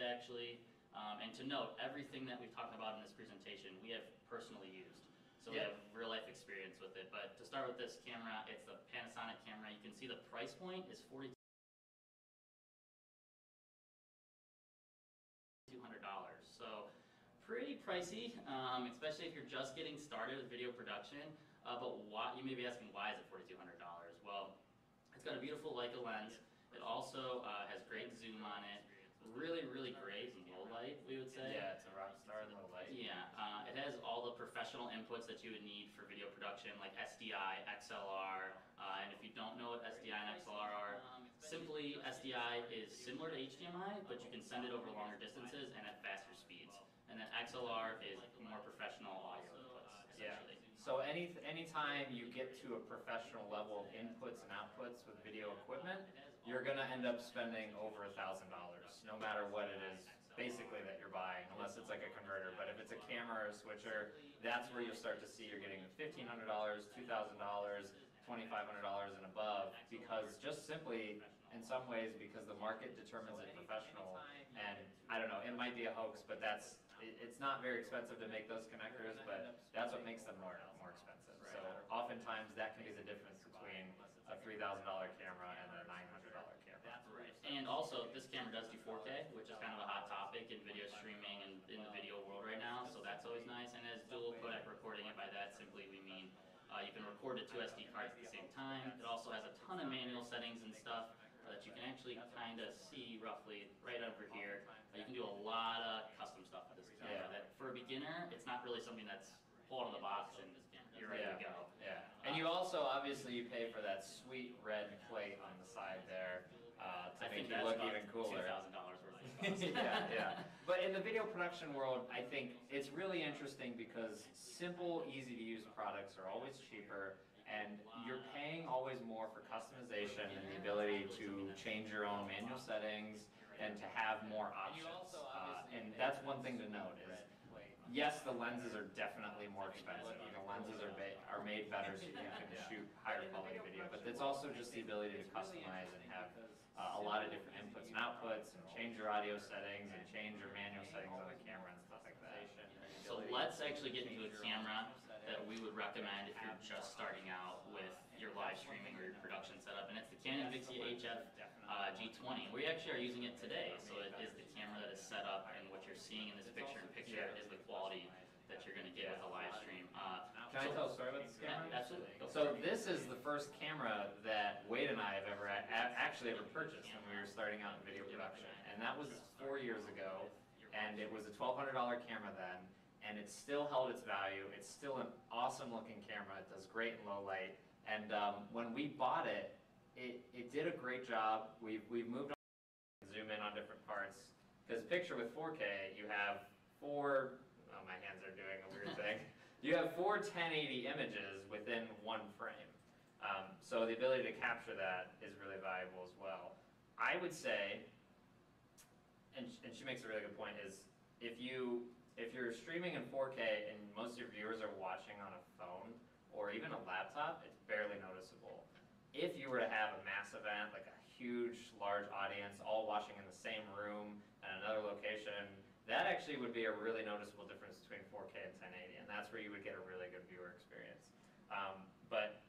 actually. And to note, everything that we've talked about in this presentation, we have personally used. So we have real life experience with it. But to start with this camera, it's the Panasonic camera. You can see the price point is $4,200. So pretty pricey, especially if you're just getting started with video production. But why, you may be asking, why is it $4,200? Well, it's got a beautiful Leica lens. It also has great zoom on it. Really, really great in low light, we would say. Yeah, it's a rock star in low light. Yeah, it has all the professional inputs that you would need for video production, like SDI, XLR, and if you don't know what SDI and XLR are, simply SDI is similar to HDMI, but you can send it over longer distances and at faster speeds. And then XLR is more professional audio inputs, essentially. Yeah. So anytime you get to a professional level of inputs and outputs with video equipment, you're going to end up spending over $1,000, no matter what it is basically that you're buying, unless it's like a converter. But if it's a camera or a switcher, that's where you'll start to see you're getting $1,500, $2,000, $2,500 and above, because just simply, in some ways, because the market determines it professional, and I don't know, it might be a hoax, but it's not very expensive to make those connectors, but that's what makes them more expensive. So oftentimes that can be the difference between a $3,000 camera and a $900 camera. Right. And also, this camera does do 4K, which is kind of a hot topic in video streaming and in the video world right now, so that's always nice. And as dual codec recording, and by that simply we mean you can record to 2 SD cards at the same time. It also has a ton of manual settings and stuff that you can actually kind of see roughly right over here. You can do a lot of custom stuff with this camera. That for a beginner, it's not really something that's pulled out of the box and you're ready to go. Yeah. And you also, obviously, you pay for that sweet red plate on the side there to make you look even cooler. $2,000 worth of cost. Yeah. But in the video production world, I think it's really interesting because simple, easy-to-use products are always cheaper, and you're paying always more for customization and the ability to change your own manual settings and to have more options. And that's one thing to note is, yes, the lenses are definitely more expensive. The lenses are made better so you can shoot higher quality video, but it's also just the ability to customize and have a lot of different inputs and outputs and change your audio settings and change your manual settings on the camera and stuff like that. So let's actually get into a camera that we would recommend if you're just starting out with your live streaming or your production setup, and it's the Canon Vixia HF G20. We actually are using it today, so it is the camera that is set up, and what you're seeing in this picture is the quality that you're going to get with a live stream. Can I tell a story about this camera? Yeah, absolutely. So this is the first camera that Wade and I have actually ever purchased when we were starting out in video production, and that was 4 years ago, and it was a $1,200 camera then, and it still held its value. It's still an awesome looking camera. It does great in low light, and when we bought it, it did a great job. We've moved on to zoom in on different parts, because picture with 4K, you have oh, my hands are doing a weird thing. You have 4 1080 images within one frame. So the ability to capture that is really valuable as well. I would say, and she makes a really good point, is if you're streaming in 4K and most of your viewers are watching on a phone or even a laptop, it's barely noticeable. If you were to have a mass event, like a huge, large audience, all watching in the same room at another location, that actually would be a really noticeable difference between 4K and 1080, and that's where you would get a really good viewer experience. But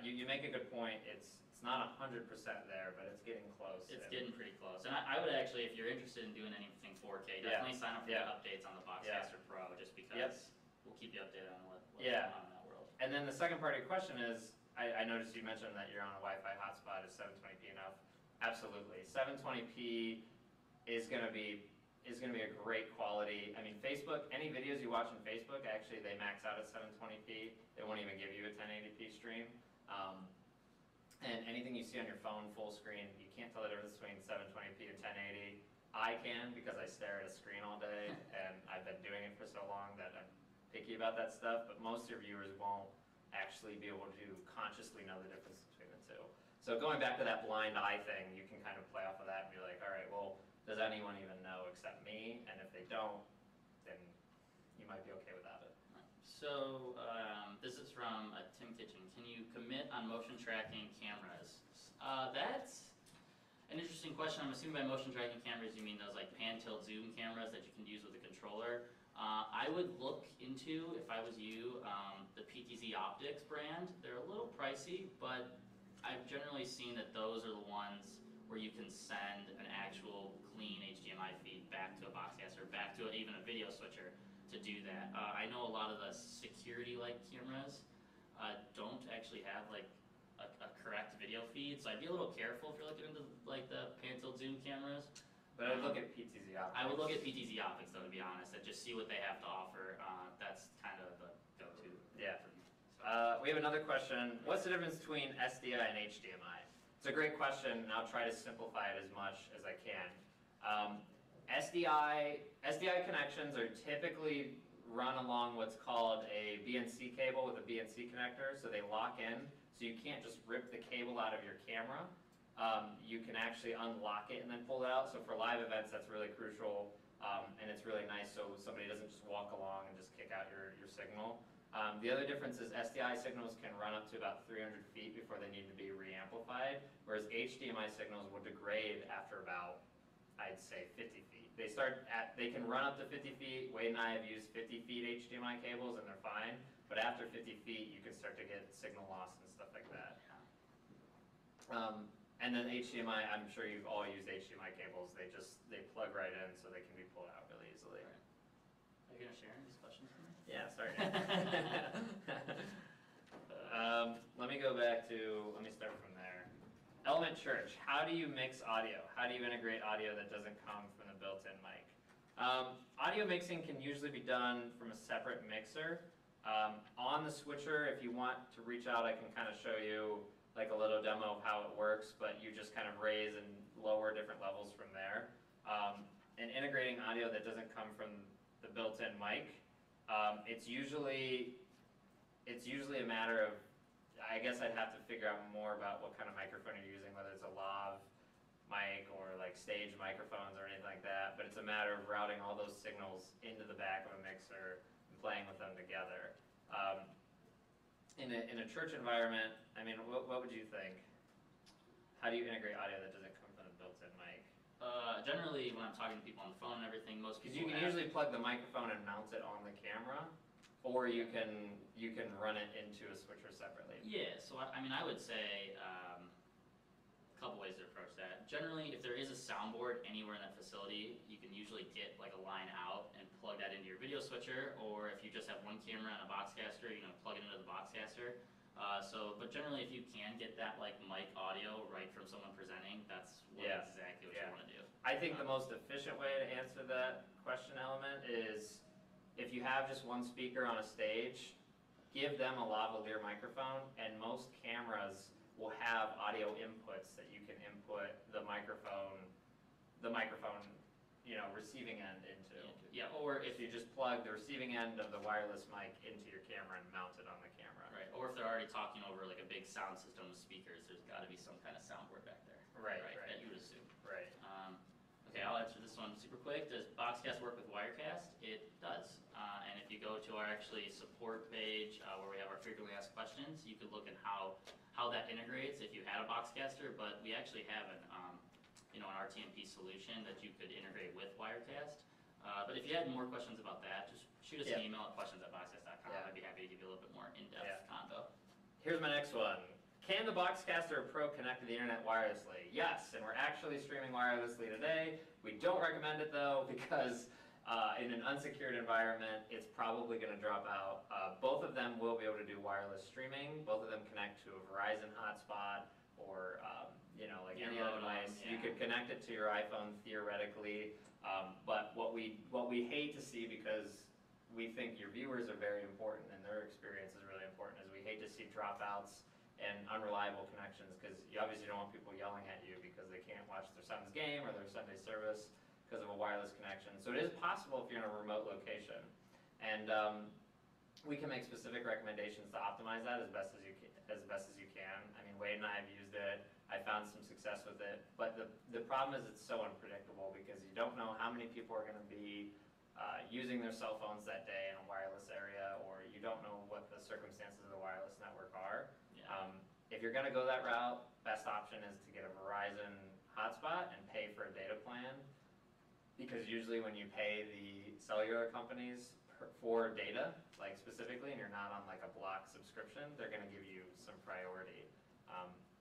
you make a good point. It's not 100% there, but it's getting close. It's getting pretty close. And I would actually, if you're interested in doing anything 4K, definitely sign up for the updates on the Boxcaster Pro, just because we'll keep you updated on what's going on in that world. And then the second part of your question is, I noticed you mentioned that you're on a Wi-Fi hotspot. Is 720p enough? Absolutely. 720p is going to be a great quality. I mean, Facebook, any videos you watch on Facebook, actually they max out at 720p. They won't even give you a 1080p stream. And anything you see on your phone full screen, you can't tell the difference between 720p and 1080. I can, because I stare at a screen all day, and I've been doing it for so long that I'm picky about that stuff, but most of your viewers won't actually be able to consciously know the difference between the two. So going back to that blind eye thing, you can kind of play off of that and be like, all right, well, does anyone even know except me? And if they don't, then you might be okay without it. So this is from Tim Kitchen. Can you commit on motion tracking cameras? An interesting question. I'm assuming by motion tracking cameras you mean those like pan, tilt, zoom cameras that you can use with a controller. I would look into, if I was you, the PTZ Optics brand. They're a little pricey, but I've generally seen that those are the ones where you can send an actual clean HDMI feed back to a Boxcaster, back to even a video switcher to do that. I know a lot of the security-like cameras don't actually have like a correct video feed, so I'd be a little careful if you're looking into like the pan, tilt, zoom cameras. But I'd look at PTZ Optics. I would look at PTZ Optics though, to be honest, and just see what they have to offer. That's kind of the go-to. Yeah. We have another question. What's the difference between SDI and HDMI? It's a great question, and I'll try to simplify it as much as I can. SDI connections are typically run along what's called a BNC cable with a BNC connector, so they lock in, so you can't just rip the cable out of your camera. You can actually unlock it and then pull it out, so for live events that's really crucial, and it's really nice so somebody doesn't just walk along and just kick out your signal. The other difference is SDI signals can run up to about 300 feet before they need to be re-amplified, whereas HDMI signals will degrade after about, I'd say, 50 feet. They can run up to 50 feet. Wade and I have used 50 feet HDMI cables and they're fine, but after 50 feet you can start to get signal loss and stuff like that. And then HDMI, I'm sure you've all used HDMI cables. They plug right in so they can be pulled out really easily. Right. Are you gonna share these questions with me? Yeah, sorry. Let me start from there. Element Church, how do you mix audio? How do you integrate audio that doesn't come from the built-in mic? Audio mixing can usually be done from a separate mixer. On the switcher, if you want to reach out, I can kind of show you like a little demo of how it works, but you just kind of raise and lower different levels from there. And integrating audio that doesn't come from the built-in mic, it's usually a matter of, I guess I'd have to figure out more about what kind of microphone you're using, whether it's a lav mic or like stage microphones or anything like that, but it's a matter of routing all those signals into the back of a mixer and playing with them together. In a church environment, I mean, what would you think? How do you integrate audio that doesn't come from the built-in mic? Generally, when I'm talking to people on the phone and everything, most people Because you can usually plug the microphone and mount it on the camera, or you can run it into a switcher separately. Yeah, so I mean, I would say a couple ways to approach that. Generally, if there is a soundboard anywhere in that facility, you can usually get like a line out and plug that into your video switcher, or if you just have one camera and a Boxcaster, you know, plug it into the Boxcaster. But generally, if you can get that like mic audio right from someone presenting, that's exactly what you want to do. I think the most efficient way to answer that question, Element, is if you have just one speaker on a stage, give them a lavalier microphone, and most cameras will have audio inputs that you can input the microphone, receiving end into. Yeah, or if you just plug the receiving end of the wireless mic into your camera and mount it on the camera. Right, or if they're already talking over like a big sound system with speakers, there's got to be some kind of soundboard back there. Right. That you would assume. Right. Okay, I'll answer this one super quick. Does Boxcast work with Wirecast? It does. And if you go to our actually support page where we have our frequently asked questions, you could look at how that integrates if you had a Boxcaster. But we actually have an RTMP solution that you could integrate with Wirecast. But if you had more questions about that, just shoot us an email at questions@boxcast.com. I'd be happy to give you a little bit more in-depth convo. Here's my next one. Can the Boxcaster Pro connect to the internet wirelessly? Yes, and we're actually streaming wirelessly today. We don't recommend it though because in an unsecured environment, it's probably going to drop out. Both of them will be able to do wireless streaming. Both of them connect to a Verizon hotspot or like any other device. You could connect it to your iPhone theoretically, but what we hate to see, because we think your viewers are very important and their experience is really important, is we hate to see dropouts and unreliable connections, because you obviously don't want people yelling at you because they can't watch their son's game or their Sunday service because of a wireless connection. So it is possible if you're in a remote location, and we can make specific recommendations to optimize that as best as you can. I mean, Wade and I have used it. I found some success with it, but the problem is it's so unpredictable because you don't know how many people are going to be using their cell phones that day in a wireless area, or you don't know what the circumstances of the wireless network are. If you're going to go that route, best option is to get a Verizon hotspot and pay for a data plan, because usually when you pay the cellular companies for data, like specifically, and you're not on like a block subscription, they're going to give you some priority.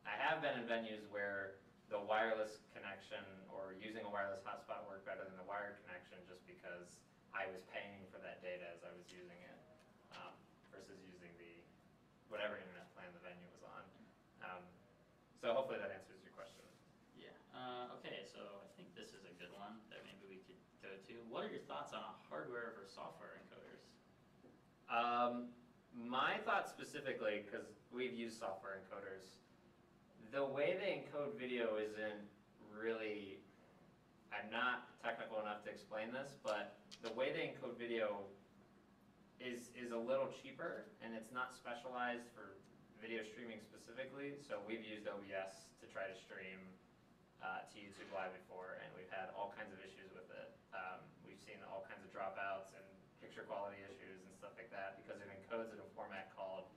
I have been in venues where the wireless connection or using a wireless hotspot worked better than the wired connection, just because I was paying for that data as I was using it, versus using the whatever internet plan the venue was on. So hopefully that answers your question. Yeah. Okay, so I think this is a good one that maybe we could go to. What are your thoughts on hardware versus software encoders? My thoughts specifically, because we've used software encoders, the way they encode video isn't really, I'm not technical enough to explain this, but the way they encode video is a little cheaper, and it's not specialized for video streaming specifically. So we've used OBS to try to stream to YouTube Live before, and we've had all kinds of issues with it. We've seen all kinds of dropouts and picture quality issues and stuff like that, because it encodes in a format called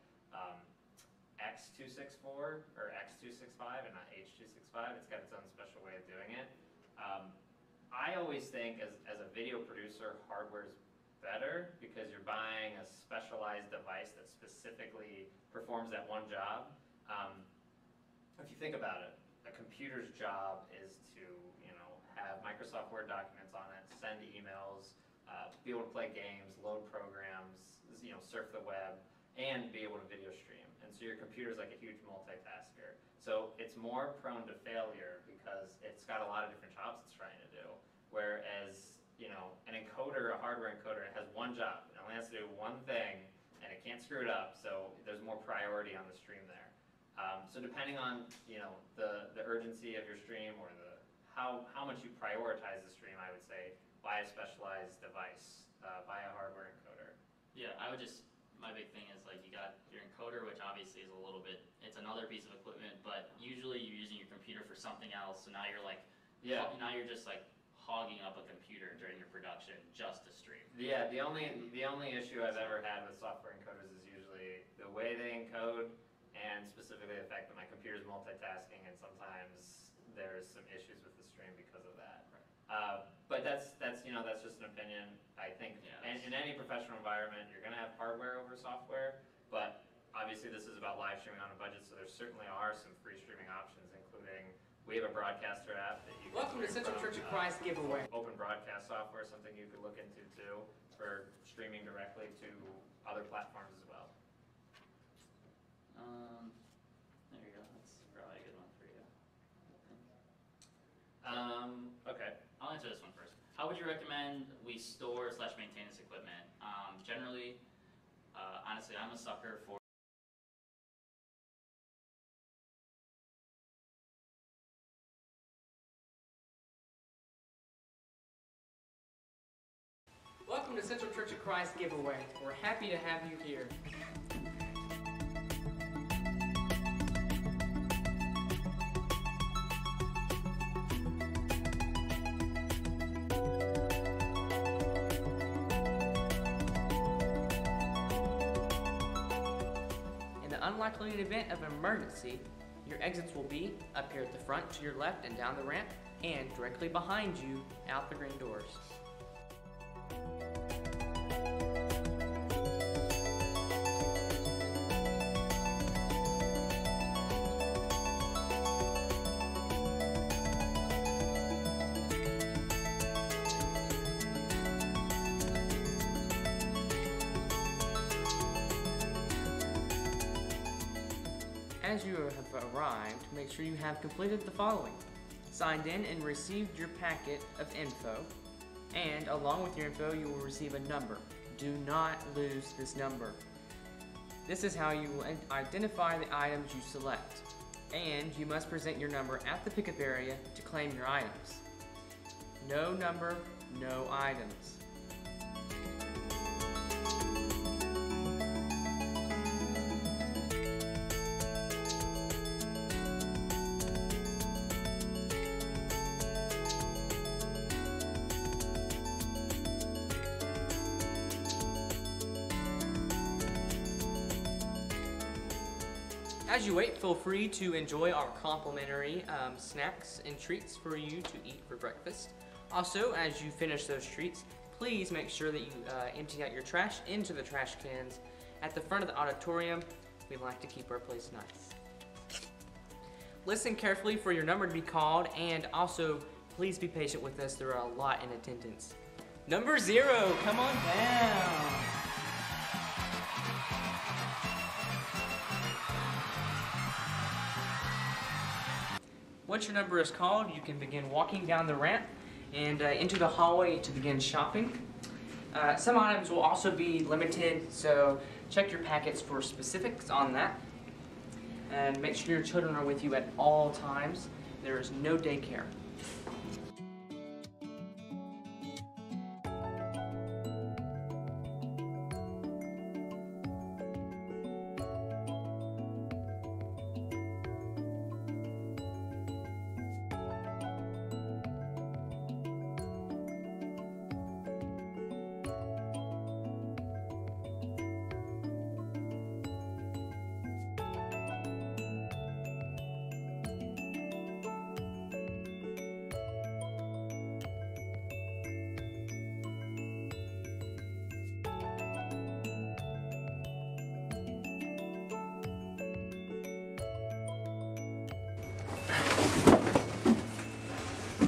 X264 or X265 and not H265. It's got its own special way of doing it. I always think as a video producer, hardware's better because you're buying a specialized device that specifically performs that one job. If you think about it, a computer's job is to, have Microsoft Word documents on it, send emails, be able to play games, load programs, surf the web, and be able to video stream. And so your computer's like a huge multitasker. So it's more prone to failure because it's got a lot of different jobs it's trying to do. Whereas, an encoder, a hardware encoder, it has one job. It only has to do one thing, and it can't screw it up, so there's more priority on the stream there. So depending on, the urgency of your stream or how much you prioritize the stream, I would say buy a specialized device, buy a hardware encoder. Yeah, my big thing is like you got your encoder, which obviously is a little bit, it's another piece of equipment, but usually you're using your computer for something else, so now you're like, now you're just like hogging up a computer during your production just to stream. Yeah, the only issue I've ever had with software encoders is usually the way they encode, and specifically the fact that my computer's multitasking, and sometimes there's some issues with the stream because of that. Right. But that's just an opinion. I think in any professional environment, you're going to have hardware over software, but obviously this is about live streaming on a budget, so there certainly are some free streaming options, including we have a broadcaster app that you can Welcome to Central Church of Christ giveaway. Open broadcast software, something you could look into too, for streaming directly to other platforms as well. There you go. That's probably a good one for you. Okay. I'll answer this one first. How would you recommend we store/maintain this equipment? Generally, honestly, I'm a sucker for Welcome to Central Church of Christ giveaway. We're happy to have you here. In the unlikely event of an emergency, your exits will be up here at the front to your left and down the ramp, and directly behind you out the green doors. As you have arrived, make sure you have completed the following: signed in and received your packet of info, and along with your info you will receive a number. Do not lose this number. This is how you will identify the items you select, and you must present your number at the pickup area to claim your items. No number, no items. As you wait, feel free to enjoy our complimentary snacks and treats for you to eat for breakfast. Also, as you finish those treats, please make sure that you empty out your trash into the trash cans at the front of the auditorium. We like to keep our place nice. Listen carefully for your number to be called, and also please be patient with us. There are a lot in attendance. Number 0, come on down. Once your number is called, you can begin walking down the ramp and into the hallway to begin shopping. Some items will also be limited, so check your packets for specifics on that. And make sure your children are with you at all times. There is no daycare.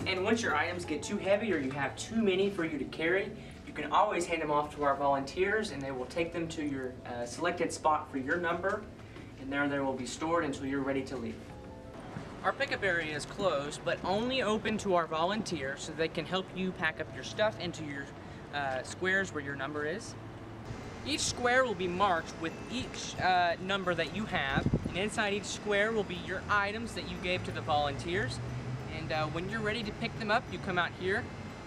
And once your items get too heavy or you have too many for you to carry, you can always hand them off to our volunteers, and they will take them to your selected spot for your number, and there they will be stored until you're ready to leave. Our pickup area is closed, but only open to our volunteers so they can help you pack up your stuff into your squares where your number is. Each square will be marked with each number that you have, and inside each square will be your items that you gave to the volunteers. And when you're ready to pick them up, you come out here,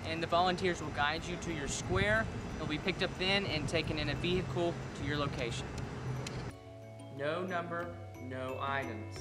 and the volunteers will guide you to your square. They'll be picked up then and taken in a vehicle to your location. No number, no items.